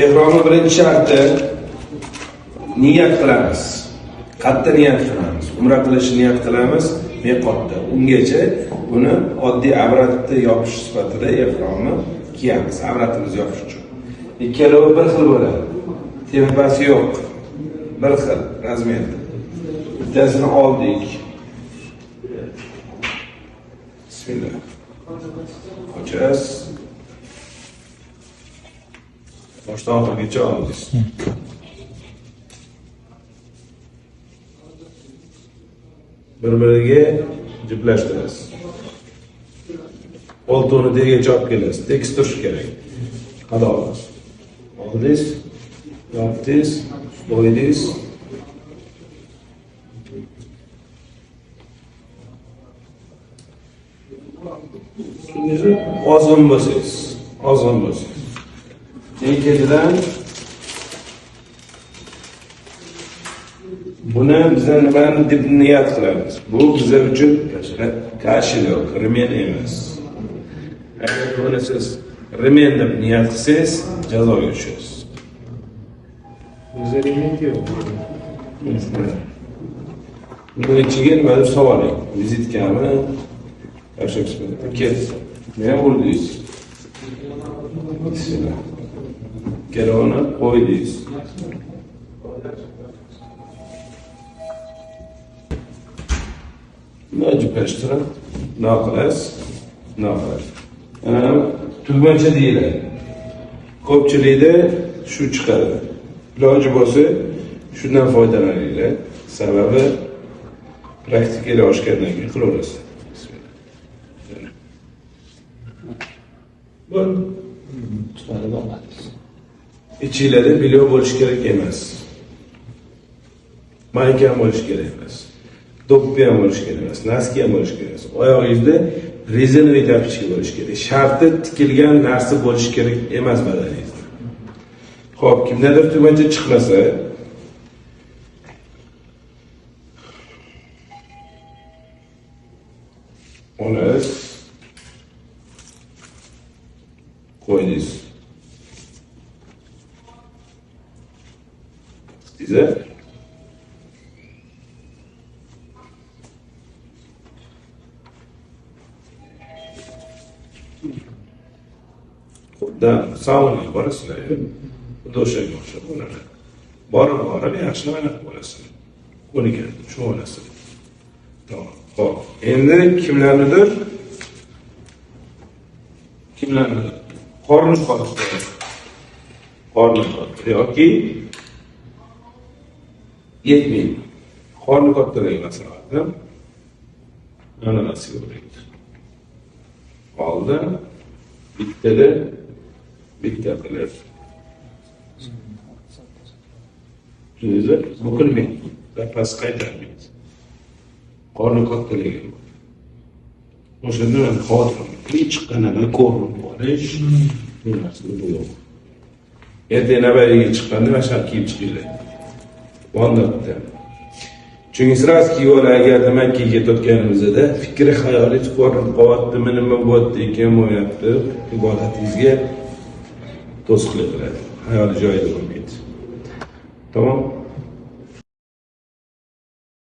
Ehromni birinchi sharti niyat qilamiz. Qayerda niyat qilamiz? Umra qilishni niyat qilamiz miqotda. Ungacha buni oddiy avratni yopish sifatida ehromni kiyamiz, avratimizni yopish uchun. Ikkalovi bir xil bo'ladi. Tepasi yo'q. Bir xil razmerda. Bittasini oldik. Bismillah. Ochasiz. Boshdan oxirigacha olamiz. Bir-biriga jiplashtirasiz. Oltoni degacha olib kelasiz. Tekis turishi kerak. Qadoqsiz. Oldingiz, yopdingiz, qo'ydingiz. Ozg'in bo'lsangiz, ozg'in bo'lsangiz. Ikkinchidan buni bizlar nimani deb niyat qilamiz? Bu bizlar uchun kashilok, remen emas. Agar buni siz remen deb niyat qilsangiz, jazoga tushasiz. Bizda remen yo'q. Buni ichiga nimadir soling. Vizitkami? Yaxshi sifatida. Ket. Nima bo'ldingiz? Bismillah. Keravani qo'ydingiz. Jiplashtirib, naqlas. Tugmacha deyiladi. Ko'pchilikda shu chiqadi. Iloji bo'lsa, shundan foydalaninglar. Sababi praktikaga oshgandan keyin qilaverasiz. Bu chiqarib olamiz. ichinglarda bilov bo'lish kerak emas. Mayka ham bo'lish kerak emas. Do'ppi ham bo'lish kerak emas. Naski ham bo'lish kerak emas. Oyog'ingizda rezinoviy tapichka bo'lish kerak. Sharti tikilgan narsa bo'lish kerak emas badaningizda. Xo'p, kimdadir tumancha chiqmasa, olasiz, qo'ydingiz. Size xuddi saunaga borasizlar, do'shaga o'xshab bo'ladi. Borib yaxshi nima bo'lasiz. O'niga shu bo'lasiz. Tamam. Xo'p, endi kimlarnidir qorni qotdi. Qorni qotdi yoki yetmaydi. Qorni kattalarga masalan, mana nasiba bo'ladi. Oldi, bitta qilib. Sizni bukilmaydi. Past qaytarmaydi. Qorni kattalarga. O'shanda men xotirim, chiqqanini ko'rib borish, bu narsa bu yo'q. Ertaga navbariga chiqqanda mana shu kiyib chiqinglar. Bo'ldi. Chunki sraz kiyib agarda Makkaga ketayotganimizda fikri xayoli ko'rinib qolyaptimi, nima bo'lyapti ekan, bo'lyapti, ibodatingizga to'sqinlik qiladi. Xayoli joyida bo'lmaydi. Tamom.